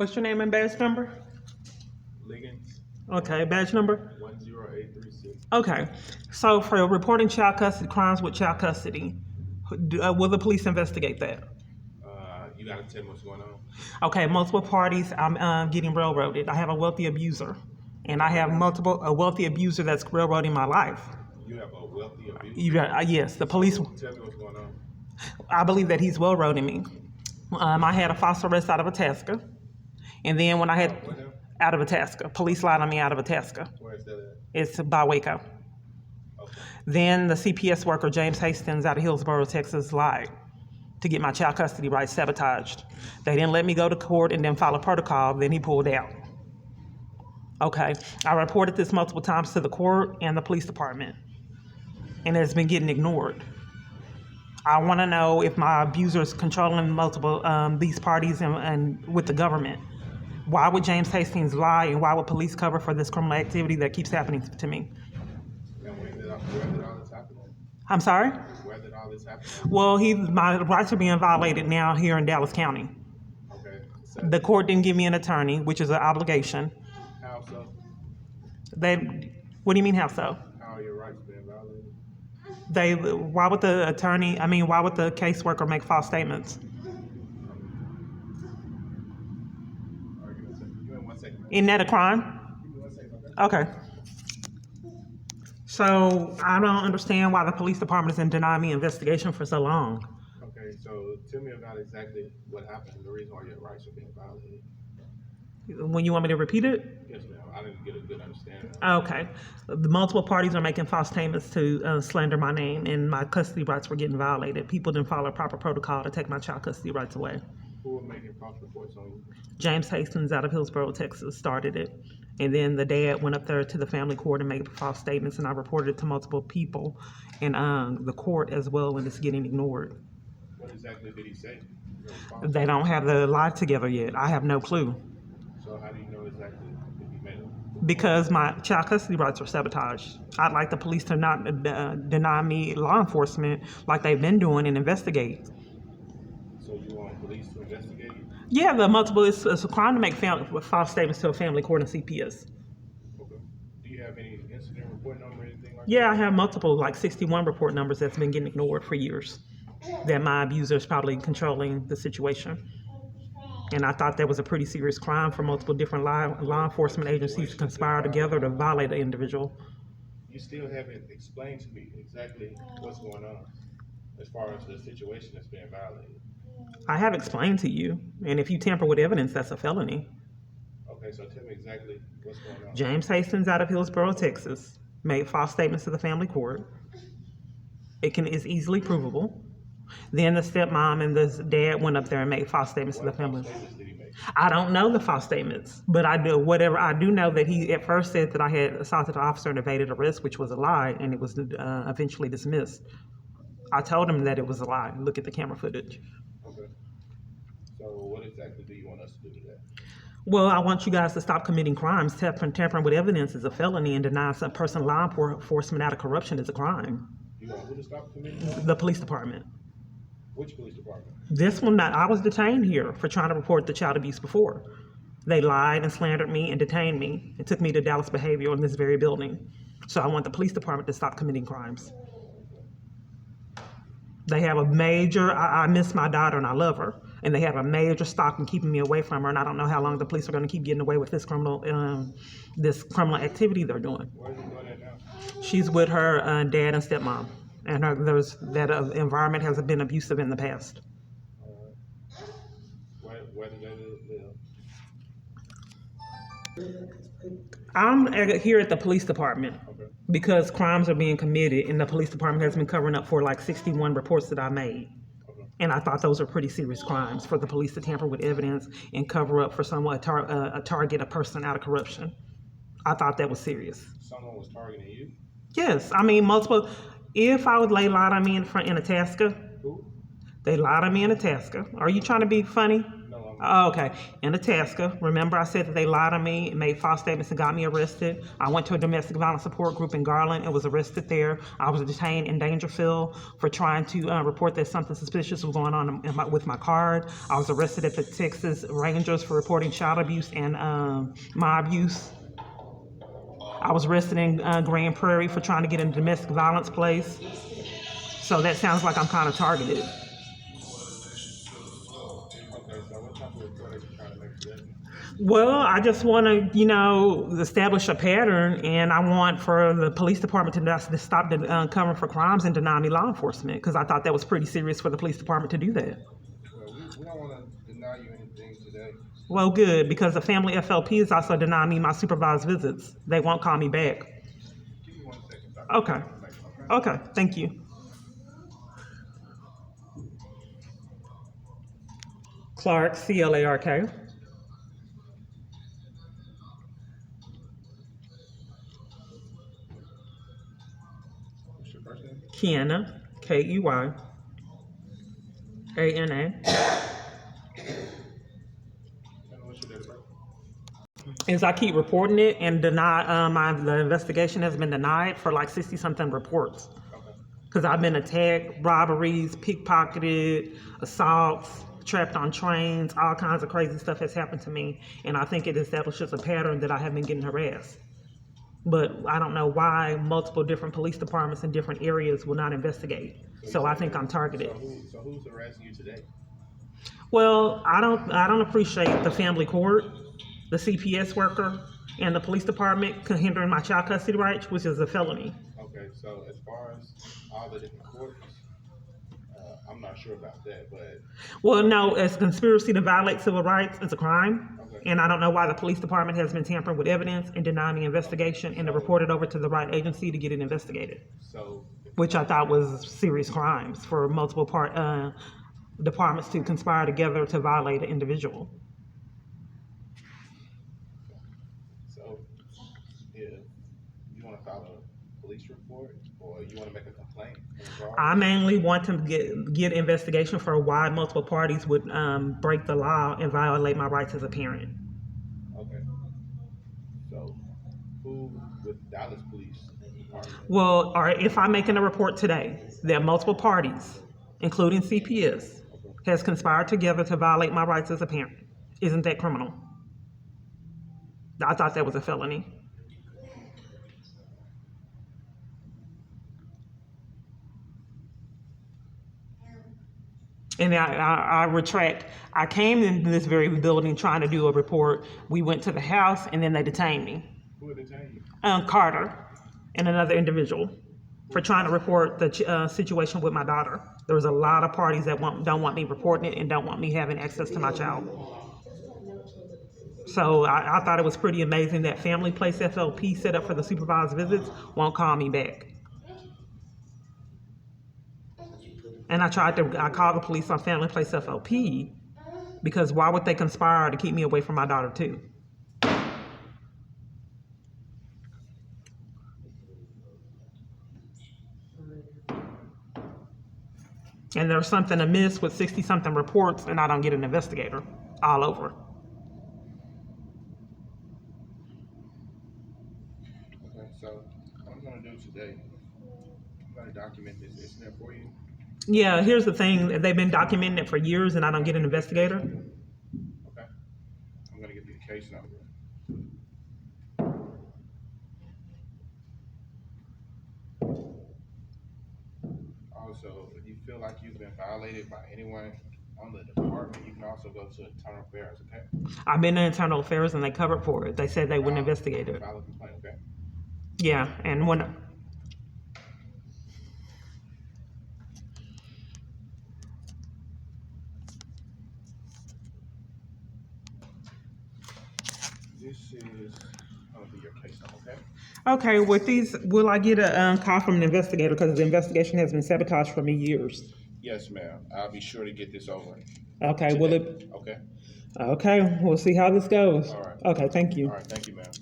What's your name and badge number? Liggins, Okay, badge number? 10836. Okay, so for reporting child custody, crimes with child custody, will the police investigate that? You gotta tell me what's going on. Okay, multiple parties, I'm getting railroaded. I have a wealthy abuser, and I have a wealthy abuser that's railroading my life. You have a wealthy abuser? Yes, the police, Tell me what's going on. I believe that he's railroading me. I had a false arrest out of Itasca, and then when I had, What now? out of Itasca, police lied on me out of Itasca. Where is that at? It's by Waco. Okay. Then the CPS worker, James Hastings, out of Hillsborough, Texas, lied to get my child custody rights sabotaged. They didn't let me go to court and then file a protocol, then he pulled out. Okay, I reported this multiple times to the court and the police department, and it's been getting ignored. I want to know if my abuser is controlling multiple these parties and with the government. Why would James Hastings lie, and why would police cover for this criminal activity that keeps happening to me? And where did all this happen? I'm sorry? Where did all this happen? Well, my rights are being violated now here in Dallas County. Okay. So The court didn't give me an attorney, which is an obligation. how so? What do you mean, how so? How are your rights being violated? Why would the why would the caseworker make false statements? All right, give me 1 second. Isn't that a crime? Give me 1 second, okay? Okay. So I don't understand why the police department has been denying me investigation for so long. Okay, so tell me about exactly what happened and the reason why your rights are being violated. When you want me to repeat it? Yes, ma'am. I didn't get a good understanding. Okay. The multiple parties are making false statements to slander my name, and my custody rights were getting violated. People didn't follow proper protocol to take my child custody rights away. Who are making false reports on you? James Hastings out of Hillsborough, Texas, started it. And then the dad went up there to the family court and made false statements, and I reported it to multiple people in the court as well, and it's getting ignored. What exactly did he say? Your response? They don't have the lie together yet. I have no clue. So how do you know exactly if he made it? Because my child custody rights are sabotaged. I'd like the police to not deny me law enforcement like they've been doing and investigate. So you want police to investigate you? Yeah, it's a crime to make false statements to a family court and CPS. Okay. Do you have any incident report number or anything like Yeah, I have multiple, like 61 report numbers that's been getting ignored for years. That my abuser is probably controlling the situation. And I thought that was a pretty serious crime for multiple different law enforcement agencies to conspire together to violate an individual. that? You still haven't explained to me exactly what's going on as far as the situation that's being violated. I have explained to you, and if you tamper with evidence, that's a felony. Okay, so tell me exactly what's going on. James Hastings out of Hillsborough, Texas, made false statements to the family court. It's easily provable. Then the stepmom and the dad went up there and made false statements to the What family. false statements did he make? I don't know the false statements, but I do know that he at first said that I had assaulted an officer and evaded arrest, which was a lie, and it was eventually dismissed. I told him that it was a lie. Look at the camera footage. Okay. So what exactly do you want us to do to that? Well, I want you guys to stop committing crimes. Tampering with evidence is a felony, and denying some person law enforcement out of corruption is a crime. You want who to stop committing crimes? The police department. Which police department? This one, I was detained here for trying to report the child abuse before. They lied and slandered me and detained me and took me to Dallas Behavioral in this very building. So I want the police department to stop committing crimes. They have a major, I miss my daughter and I love her, and they have a major stalking keeping me away from her, and I don't know how long the police are going to keep getting away with this criminal activity they're doing. Where is he doing that now? She's with her dad and stepmom, and that environment has been abusive in the past. Where do they live? I'm here at the police department Okay. because crimes are being committed, and the police department has been covering up for like 61 reports that I made. Okay. And I thought those were pretty serious crimes for the police to tamper with evidence and cover up for someone, target a person out of corruption. I thought that was serious. Someone was targeting you? Yes, I mean multiple. If I would lay lied on me in Itasca, Who? they lied on me in Itasca. Are you trying to be funny? No, I'm Oh, okay. In Itasca, remember I said that they lied on me, made false statements, and got me arrested. I went to a domestic violence support group in Garland and was arrested there. I was detained in Dangerfield for trying to report that something suspicious was going on with my card. I was arrested at the Texas Rangers for reporting child abuse and mob use. I was arrested in Grand Prairie for trying to get in a domestic violence place. So that sounds like I'm kind of targeted. Okay, so what type of report are you trying to make today? Well, I just want to, establish a pattern, and I want for the police department to stop covering for crimes and deny me law enforcement, because I thought that was pretty serious for the police department to do that. Well, we don't want to deny you anything today. Well, good, because the family FLP is also denying me my supervised visits. They won't call me back. Give me 1 second. Okay. Okay, thank you. Clark, C-L-A-R-K. What's your first name? Kiana, K-E-Y-A-N-A. And what's your date of birth? Is I keep reporting it and the investigation has been denied for like 60-something reports. Okay. Because I've been attacked, robberies, pickpocketed, assaults, trapped on trains, all kinds of crazy stuff has happened to me. And I think it establishes a pattern that I have been getting harassed. But I don't know why multiple different police departments in different areas will not investigate. So I think I'm targeted. So who's harassing you today? Well, I don't appreciate the family court, the CPS worker, and the police department hindering my child custody rights, which is a felony. Okay, so as far as all the different courts, I'm not sure about that, but Well, no, it's conspiracy to violate civil rights. It's a crime. Okay. And I don't know why the police department has been tampering with evidence and denying the investigation and to report it over to the right agency to get it investigated, so which I thought was serious crimes for multiple departments to conspire together to violate an individual. if you want to file a police report or you want to make a complaint, I mainly want to get investigation for why multiple parties would break the law and violate my rights as a parent. Okay. So who with Dallas Police Department? Well, or if I'm making a report today that multiple parties, including CPS, has conspired together to violate my rights as a parent, isn't that criminal? I thought that was a felony. And I retract. I came into this very building trying to do a report. We went to the house and then they detained me. Who detained you? Carter and another individual for trying to report the situation with my daughter. There was a lot of parties that don't want me reporting it and don't want me having access to my child. So I thought it was pretty amazing that Family Place FLP set up for the supervised visits won't call me back. And I called the police on Family Place FLP because why would they conspire to keep me away from my daughter too? And there's something amiss with 60-something reports and I don't get an investigator all over. Okay, so what I'm going to do today, I'm going to document this incident for you. Yeah, here's the thing. They've been documenting it for years and I don't get an investigator. Okay. I'm going to give you the case number. Also, if you feel like you've been violated by anyone on the department, you can also go to Internal Affairs, okay? I've been in Internal Affairs and they covered for it. They said they wouldn't investigate it. File a complaint, okay? Yeah, and when... This is going to be your case number, okay? Okay, with these, will I get a call from an investigator because the investigation has been sabotaged for me years? Yes, ma'am. I'll be sure to get this over. Okay, will it? Okay? Okay, we'll see how this goes. All right. Okay, thank you. All right, thank you, ma'am.